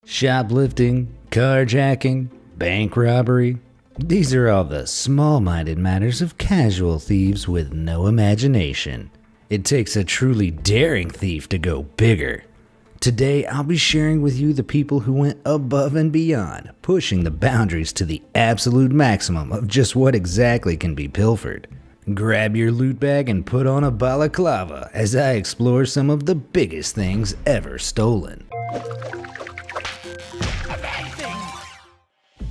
shoplifting, carjacking, bank robbery. These are all the small-minded matters of casual thieves with no imagination. It takes a truly daring thief to go bigger. Today, I'll be sharing with you the people who went above and beyond, pushing the boundaries to the absolute maximum of just what exactly can be pilfered. Grab your loot bag and put on a balaclava as I explore some of the biggest things ever stolen.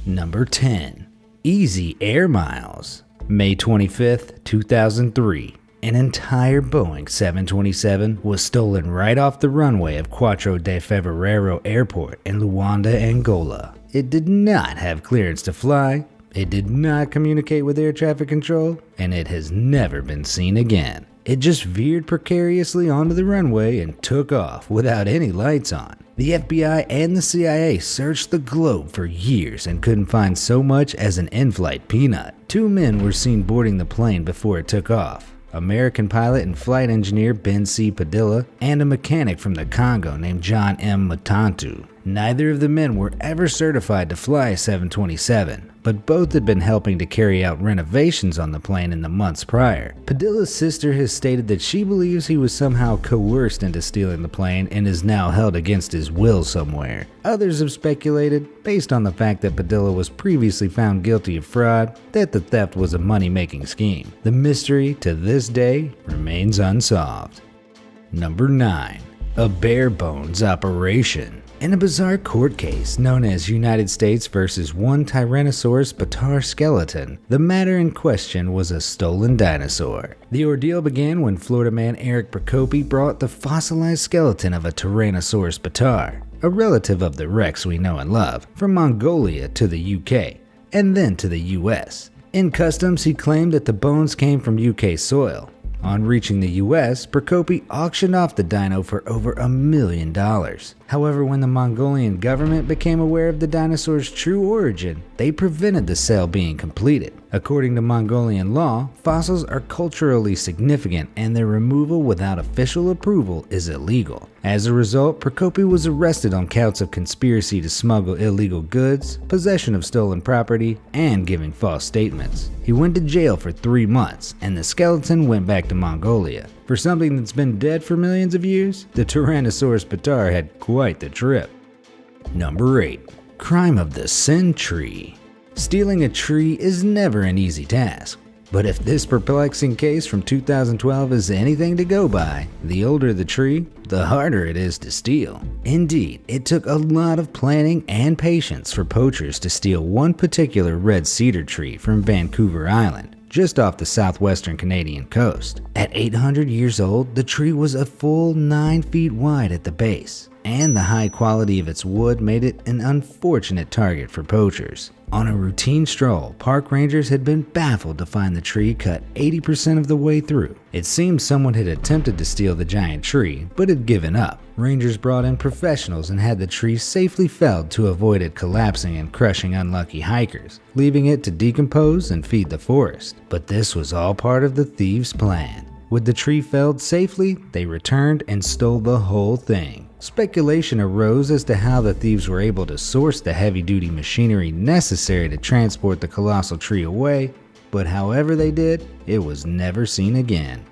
Number 10. Easy Air Miles. May 25th, 2003. An entire Boeing 727 was stolen right off the runway of Quatro de Fevereiro Airport in Luanda, Angola. It did not have clearance to fly, it did not communicate with air traffic control, and it has never been seen again. It just veered precariously onto the runway and took off without any lights on. The FBI and the CIA searched the globe for years and couldn't find so much as an in-flight peanut. Two men were seen boarding the plane before it took off. American pilot and flight engineer Ben C. Padilla, and a mechanic from the Congo named John M. Matantu. Neither of the men were ever certified to fly a 727, but both had been helping to carry out renovations on the plane in the months prior. Padilla's sister has stated that she believes he was somehow coerced into stealing the plane and is now held against his will somewhere. Others have speculated, based on the fact that Padilla was previously found guilty of fraud, that the theft was a money-making scheme. The mystery, to this day, remains unsolved. Number 9. A bare bones operation. In a bizarre court case known as United States versus one Tyrannosaurus bataar skeleton, the matter in question was a stolen dinosaur. The ordeal began when Florida man Eric Procopi brought the fossilized skeleton of a Tyrannosaurus bataar, a relative of the Rex we know and love, from Mongolia to the UK, and then to the US. In customs, he claimed that the bones came from UK soil. On reaching the US, Procopi auctioned off the dino for over $1 million. However, when the Mongolian government became aware of the dinosaur's true origin, they prevented the sale being completed. According to Mongolian law, fossils are culturally significant and their removal without official approval is illegal. As a result, Procopi was arrested on counts of conspiracy to smuggle illegal goods, possession of stolen property, and giving false statements. He went to jail for 3 months, and the skeleton went back to Mongolia. For something that's been dead for millions of years, the Tyrannosaurus bataar had quite the trip. Number 8. Crime of the century. Stealing a tree is never an easy task. But if this perplexing case from 2012 is anything to go by, the older the tree, the harder it is to steal. Indeed, it took a lot of planning and patience for poachers to steal one particular red cedar tree from Vancouver Island, just off the southwestern Canadian coast. At 800 years old, the tree was a full 9 feet wide at the base, and the high quality of its wood made it an unfortunate target for poachers. On a routine stroll, park rangers had been baffled to find the tree cut 80% of the way through. It seemed someone had attempted to steal the giant tree, but had given up. Rangers brought in professionals and had the tree safely felled to avoid it collapsing and crushing unlucky hikers, leaving it to decompose and feed the forest. But this was all part of the thieves' plan. With the tree felled safely, they returned and stole the whole thing. Speculation arose as to how the thieves were able to source the heavy-duty machinery necessary to transport the colossal tree away, but however they did, it was never seen again.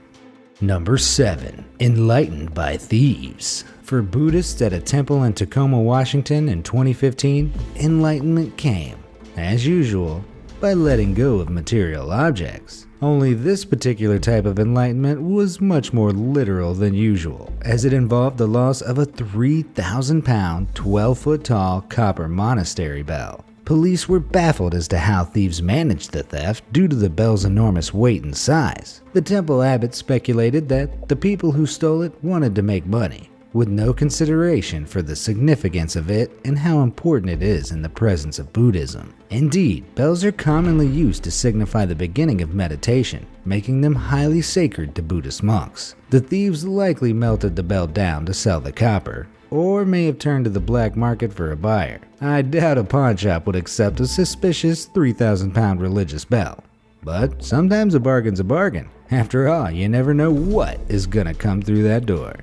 Number 7. Enlightened by thieves. For Buddhists at a temple in Tacoma, Washington in 2015, enlightenment came, as usual, by letting go of material objects. Only this particular type of enlightenment was much more literal than usual, as it involved the loss of a 3,000-pound, 12-foot-tall copper monastery bell. Police were baffled as to how thieves managed the theft due to the bell's enormous weight and size. The temple abbot speculated that the people who stole it wanted to make money, with no consideration for the significance of it and how important it is in the presence of Buddhism. Indeed, bells are commonly used to signify the beginning of meditation, making them highly sacred to Buddhist monks. The thieves likely melted the bell down to sell the copper, or may have turned to the black market for a buyer. I doubt a pawn shop would accept a suspicious 3,000-pound religious bell. But sometimes a bargain's a bargain. After all, you never know what is gonna come through that door.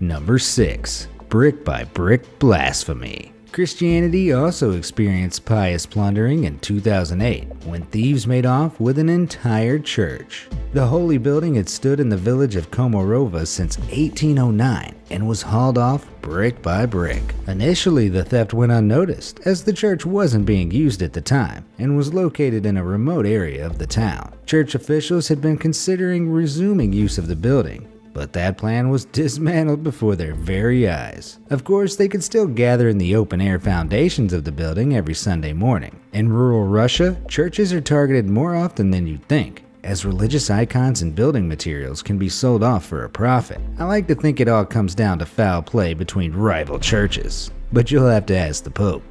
Number 6. Brick by brick blasphemy. Christianity also experienced pious plundering in 2008 when thieves made off with an entire church. The holy building had stood in the village of Komorova since 1809 and was hauled off brick by brick. Initially, the theft went unnoticed as the church wasn't being used at the time and was located in a remote area of the town. Church officials had been considering resuming use of the building, but that plan was dismantled before their very eyes. Of course, they could still gather in the open-air foundations of the building every Sunday morning. In rural Russia, churches are targeted more often than you'd think, as religious icons and building materials can be sold off for a profit. I like to think it all comes down to foul play between rival churches, but you'll have to ask the Pope.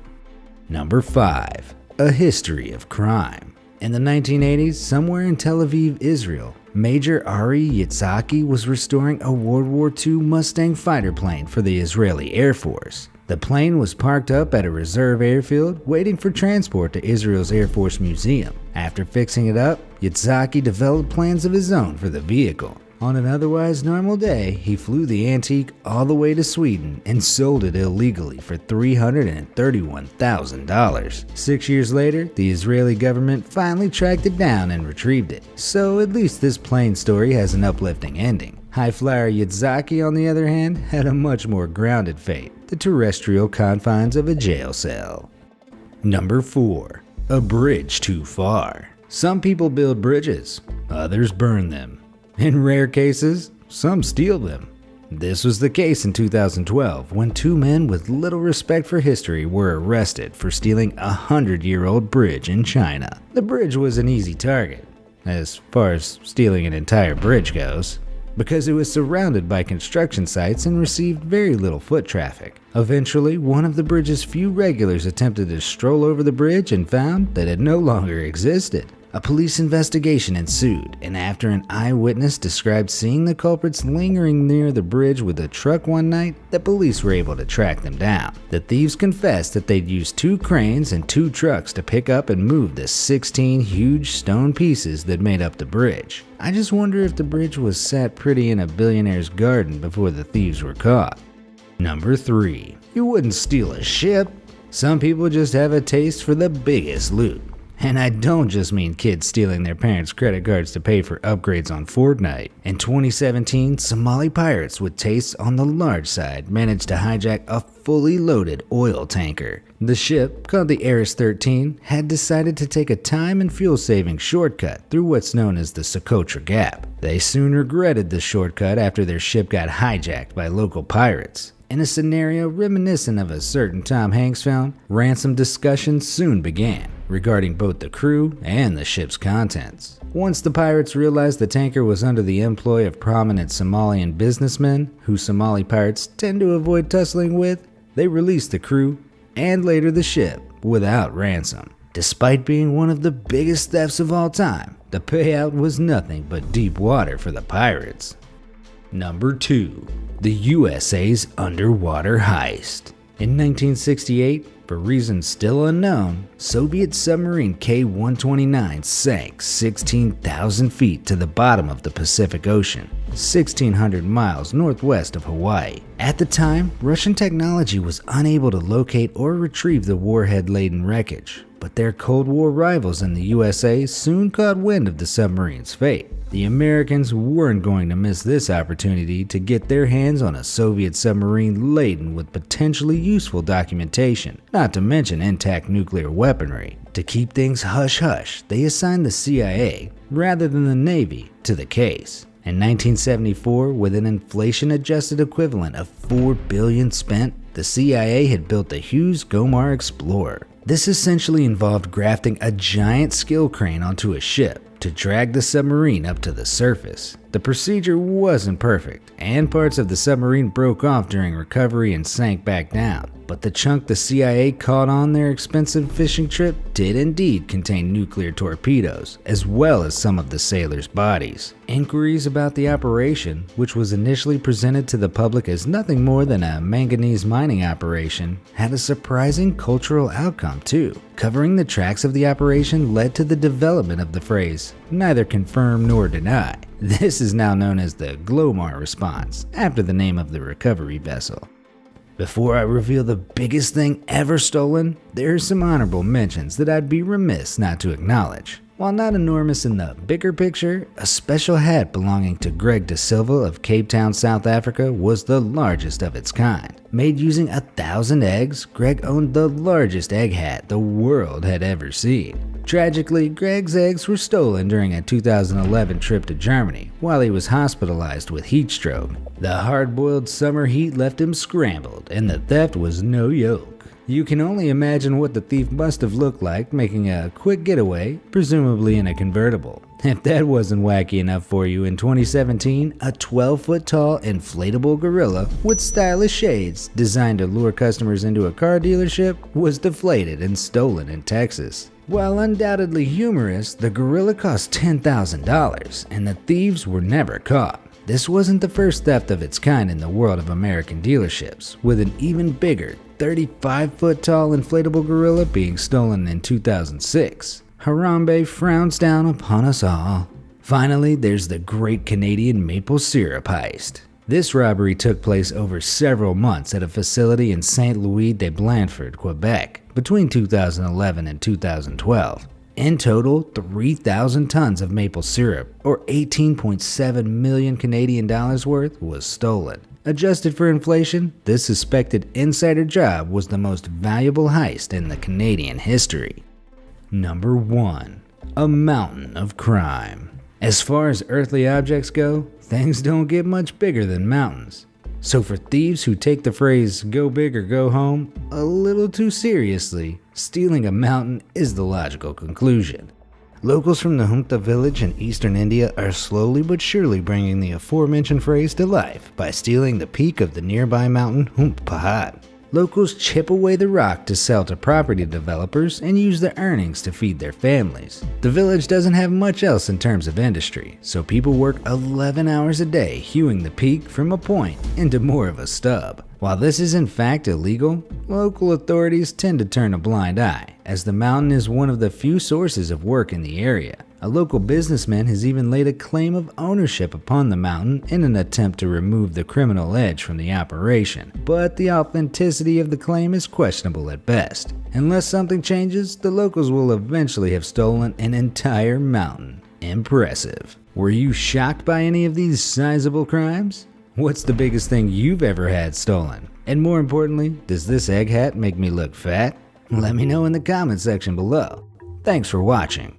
Number 5. A history of crime. In the 1980s, somewhere in Tel Aviv, Israel, Major Ari Yitzhaki was restoring a World War II Mustang fighter plane for the Israeli Air Force. The plane was parked up at a reserve airfield waiting for transport to Israel's Air Force Museum. After fixing it up, Yitzhaki developed plans of his own for the vehicle. On an otherwise normal day, he flew the antique all the way to Sweden and sold it illegally for $331,000. 6 years later, the Israeli government finally tracked it down and retrieved it. So at least this plane story has an uplifting ending. High flyer Yitzhaki, on the other hand, had a much more grounded fate, the terrestrial confines of a jail cell. Number 4. A bridge too far. Some people build bridges, others burn them. In rare cases, some steal them. This was the case in 2012 when two men with little respect for history were arrested for stealing a 100-year-old bridge in China. The bridge was an easy target, as far as stealing an entire bridge goes, because it was surrounded by construction sites and received very little foot traffic. Eventually, one of the bridge's few regulars attempted to stroll over the bridge and found that it no longer existed. A police investigation ensued, and after an eyewitness described seeing the culprits lingering near the bridge with a truck one night, the police were able to track them down. The thieves confessed that they'd used 2 cranes and 2 trucks to pick up and move the 16 huge stone pieces that made up the bridge. I just wonder if the bridge was sat pretty in a billionaire's garden before the thieves were caught. Number 3. You wouldn't steal a ship. Some people just have a taste for the biggest loot. And I don't just mean kids stealing their parents' credit cards to pay for upgrades on Fortnite. In 2017, Somali pirates with tastes on the large side managed to hijack a fully loaded oil tanker. The ship, called the Aris 13, had decided to take a time and fuel-saving shortcut through what's known as the Socotra Gap. They soon regretted the shortcut after their ship got hijacked by local pirates. In a scenario reminiscent of a certain Tom Hanks film, ransom discussions soon began regarding both the crew and the ship's contents. Once the pirates realized the tanker was under the employ of prominent Somalian businessmen, who Somali pirates tend to avoid tussling with, they released the crew and later the ship without ransom. Despite being one of the biggest thefts of all time, the payout was nothing but deep water for the pirates. Number 2. The USA's underwater heist. In 1968, for reasons still unknown, Soviet submarine K-129 sank 16,000 feet to the bottom of the Pacific Ocean, 1,600 miles northwest of Hawaii. At the time, Russian technology was unable to locate or retrieve the warhead-laden wreckage, but their Cold War rivals in the USA soon caught wind of the submarine's fate. The Americans weren't going to miss this opportunity to get their hands on a Soviet submarine laden with potentially useful documentation, not to mention intact nuclear weaponry. To keep things hush-hush, they assigned the CIA, rather than the Navy, to the case. In 1974, with an inflation-adjusted equivalent of $4 billion spent, the CIA had built the Hughes Gomar Explorer. This essentially involved grafting a giant skill crane onto a ship to drag the submarine up to the surface. The procedure wasn't perfect, and parts of the submarine broke off during recovery and sank back down. But the chunk the CIA caught on their expensive fishing trip did indeed contain nuclear torpedoes, as well as some of the sailors' bodies. Inquiries about the operation, which was initially presented to the public as nothing more than a manganese mining operation, had a surprising cultural outcome too. Covering the tracks of the operation led to the development of the phrase, "neither confirm nor deny." This is now known as the Glomar response, after the name of the recovery vessel. Before I reveal the biggest thing ever stolen, there are some honorable mentions that I'd be remiss not to acknowledge. While not enormous in the bigger picture, a special hat belonging to Greg De Silva of Cape Town, South Africa was the largest of its kind. Made using 1,000 eggs, Greg owned the largest egg hat the world had ever seen. Tragically, Greg's eggs were stolen during a 2011 trip to Germany while he was hospitalized with heat stroke. The hard-boiled summer heat left him scrambled, and the theft was no joke. You can only imagine what the thief must have looked like making a quick getaway, presumably in a convertible. If that wasn't wacky enough for you, in 2017, a 12-foot tall inflatable gorilla with stylish shades designed to lure customers into a car dealership was deflated and stolen in Texas. While undoubtedly humorous, the gorilla cost $10,000 and the thieves were never caught. This wasn't the first theft of its kind in the world of American dealerships, with an even bigger 35-foot tall inflatable gorilla being stolen in 2006. Harambe frowns down upon us all. Finally, there's the Great Canadian Maple Syrup Heist. This robbery took place over several months at a facility in Saint Louis de Blandford, Quebec, between 2011 and 2012. In total, 3,000 tons of maple syrup, or 18.7 million Canadian dollars worth, was stolen. Adjusted for inflation, this suspected insider job was the most valuable heist in the Canadian history. Number 1. A mountain of crime. As far as earthly objects go, things don't get much bigger than mountains. So for thieves who take the phrase "go big or go home" a little too seriously, stealing a mountain is the logical conclusion. Locals from the Humta village in eastern India are slowly but surely bringing the aforementioned phrase to life by stealing the peak of the nearby mountain Hump Pahad. Locals chip away the rock to sell to property developers and use the earnings to feed their families. The village doesn't have much else in terms of industry, so people work 11 hours a day hewing the peak from a point into more of a stub. While this is in fact illegal, local authorities tend to turn a blind eye, as the mountain is one of the few sources of work in the area. A local businessman has even laid a claim of ownership upon the mountain in an attempt to remove the criminal edge from the operation, but the authenticity of the claim is questionable at best. Unless something changes, the locals will eventually have stolen an entire mountain. Impressive. Were you shocked by any of these sizable crimes? What's the biggest thing you've ever had stolen? And more importantly, does this egg hat make me look fat? Let me know in the comment section below. Thanks for watching.